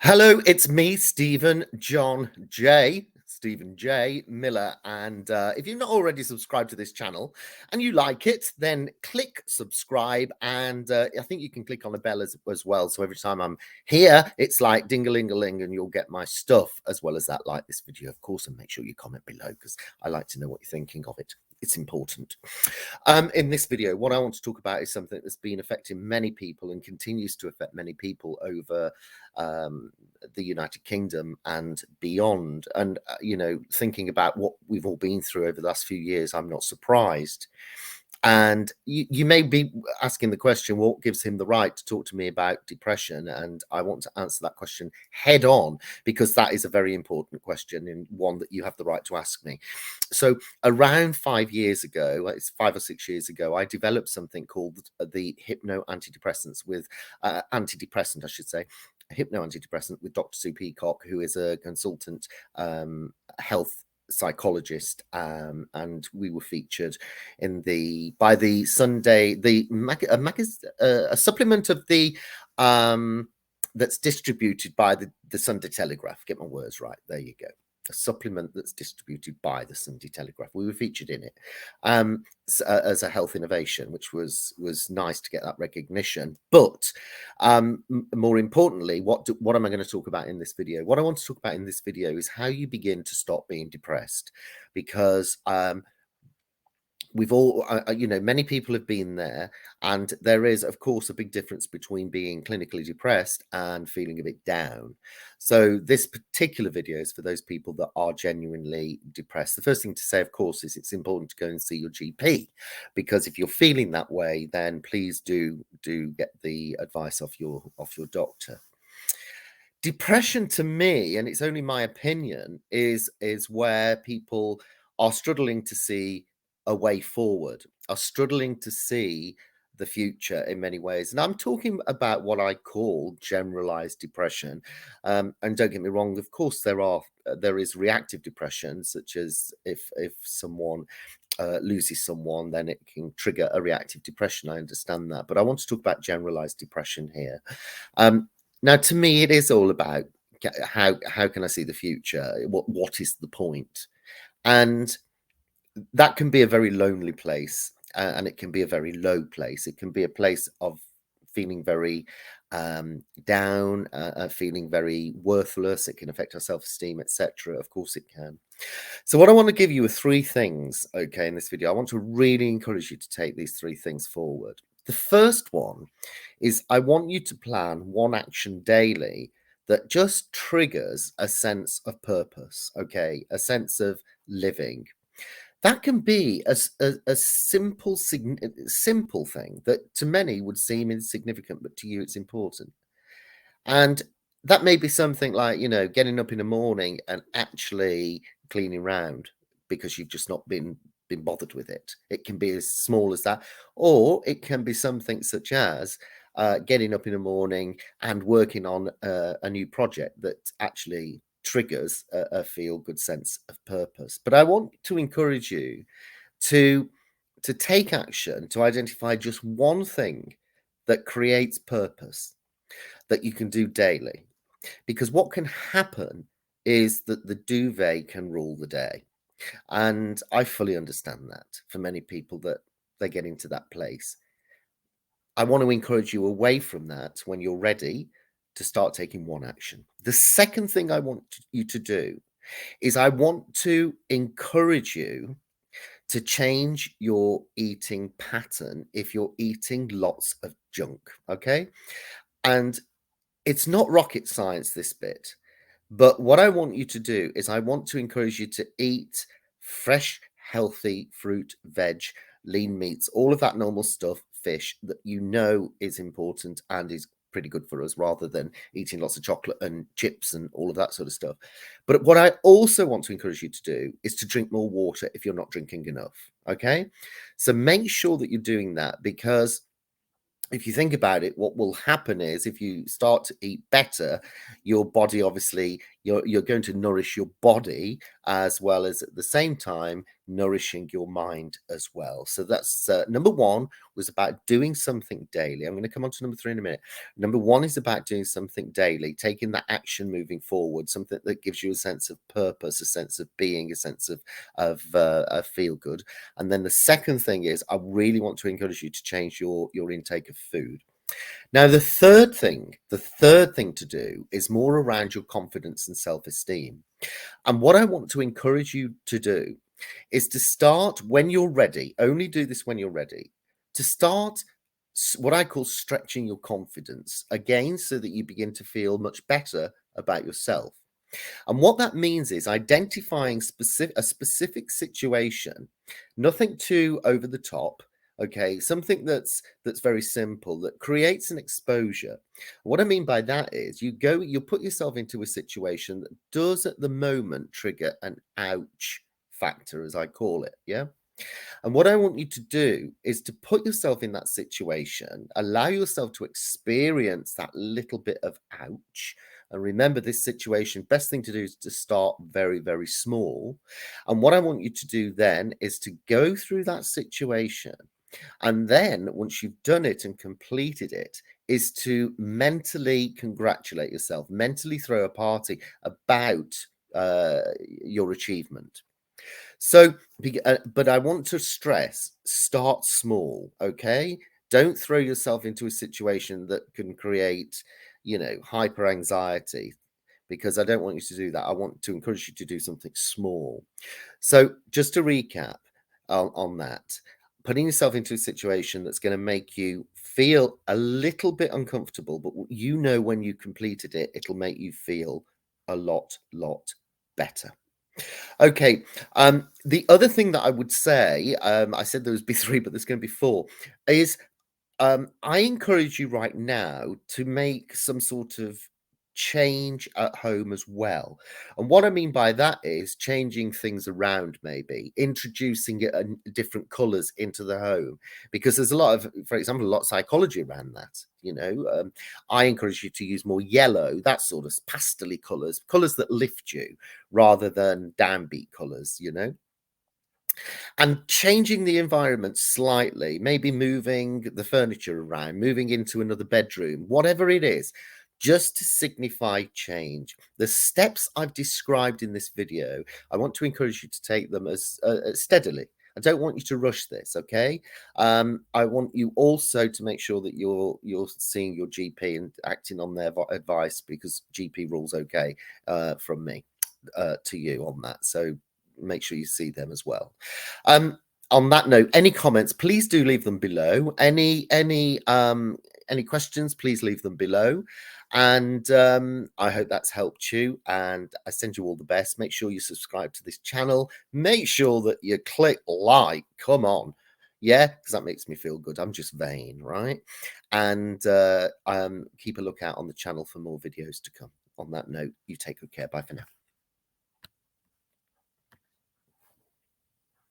Hello, it's me, Stephen J. Miller. And if you've not already subscribed to this channel and you like it, then click subscribe. And I think you can click on the bell as well. So every time I'm here, it's like ding-a-ling-a-ling and you'll get my stuff as well as that. Like this video, of course, and make sure you comment below because I like to know what you're thinking of it. It's important. In this video, what I want to talk about is something that's been affecting many people and continues to affect many people over the United Kingdom and beyond. And, thinking about what we've all been through over the last few years, I'm not surprised. And you may be asking the question, what gives him the right to talk to me about depression? And I want to answer that question head on, because that is a very important question and one that you have the right to ask me. So around 5 years ago, it's 5 or 6 years ago, I developed something called the Hypno AntiDepressants with antidepressant, I should say. Hypno AntiDepressant with Dr. Sue Peacock, who is a consultant health psychologist, and we were featured in by the Sunday a supplement of the that's distributed by the Sunday Telegraph. Get my words right. There you go. A supplement that's distributed by the Sunday Telegraph. We were featured in it as a health innovation, which was nice to get that recognition. But more importantly, what am I going to talk about in this video? What I want to talk about in this video is how you begin to stop being depressed, because we've all, many people have been there, and there is, of course, a big difference between being clinically depressed and feeling a bit down. So this particular video is for those people that are genuinely depressed. The first thing to say, of course, is it's important to go and see your GP, because if you're feeling that way, then please do get the advice of your doctor. Depression, to me, and it's only my opinion, is where people are struggling to see a way forward, are struggling to see the future in many ways. And I'm talking about what I call generalized depression. And don't get me wrong, of course, there is reactive depression, such as if someone loses someone, then it can trigger a reactive depression. I understand that. But I want to talk about generalized depression here. Now, to me, it is all about how can I see the future? What is the point? And that can be a very lonely place, and it can be a very low place. It can be a place of feeling very down, feeling very worthless. It can affect our self-esteem, etc. Of course it can. So what I want to give you are 3 things, okay, in this video. I want to really encourage you to take these 3 things forward. The first one is I want you to plan one action daily that just triggers a sense of purpose, okay, a sense of living. That can be a simple thing that to many would seem insignificant, but to you it's important. And that may be something like, getting up in the morning and actually cleaning around because you've just not been bothered with it. It can be as small as that, or it can be something such as getting up in the morning and working on a new project that actually triggers a feel-good sense of purpose. But I want to encourage you to take action, to identify just one thing that creates purpose that you can do daily. Because what can happen is that the duvet can rule the day. And I fully understand that for many people that they get into that place. I want to encourage you away from that when you're ready to start taking one action. The second thing I want you to do is I want to encourage you to change your eating pattern if you're eating lots of junk, okay? And it's not rocket science, this bit, but what I want you to do is I want to encourage you to eat fresh, healthy fruit, veg, lean meats, all of that normal stuff, fish that is important and is pretty good for us, rather than eating lots of chocolate and chips and all of that sort of stuff. But what I also want to encourage you to do is to drink more water if you're not drinking enough, okay? So make sure that you're doing that, because if you think about it, what will happen is if you start to eat better, your body obviously you're going to nourish your body as well as at the same time nourishing your mind as well. So that's number one was about doing something daily. I'm going to come on to number three in a minute. Number one is about doing something daily, taking that action moving forward, something that gives you a sense of purpose, a sense of being, a sense of feel good. And then the second thing is I really want to encourage you to change your intake of food. Now, the third thing to do is more around your confidence and self-esteem. And what I want to encourage you to do is to start when you're ready, only do this when you're ready, to start what I call stretching your confidence again so that you begin to feel much better about yourself. And what that means is identifying a specific situation, nothing too over the top, okay, something that's very simple that creates an exposure. What I mean by that is you put yourself into a situation that does at the moment trigger an ouch factor, as I call it, yeah. And what I want you to do is to put yourself in that situation, allow yourself to experience that little bit of ouch. And remember, this situation, best thing to do is to start very, very small. And what I want you to do then is to go through that situation. And then once you've done it and completed it, is to mentally congratulate yourself, mentally throw a party about your achievement. So, but I want to stress, start small, okay? Don't throw yourself into a situation that can create, hyper anxiety, because I don't want you to do that. I want to encourage you to do something small. So just to recap on that, putting yourself into a situation that's going to make you feel a little bit uncomfortable, but when you completed it, it'll make you feel a lot better. Okay. The other thing that I would say, I said there was be three, but there's going to be four, is I encourage you right now to make some sort of change at home as well. And what I mean by that is changing things around, maybe introducing different colors into the home, because there's a lot of, for example, a lot of psychology around that. I encourage you to use more yellow, that sort of pastel colors that lift you rather than downbeat colors, and changing the environment slightly, maybe moving the furniture around, moving into another bedroom, whatever it is, just to signify change. The steps I've described in this video, I want to encourage you to take them as steadily. I don't want you to rush this, okay? I want you also to make sure that you're seeing your GP and acting on their advice, because GP rules okay from me to you on that. So make sure you see them as well. On that note, any comments, please do leave them below. Any questions, please leave them below. And I hope that's helped you, and I send you all the best. Make sure you subscribe to this channel. Make sure that you click like. Come on. Yeah, because that makes me feel good. I'm just vain, right? And keep a lookout on the channel for more videos to come. On that note, you take good care. Bye for now.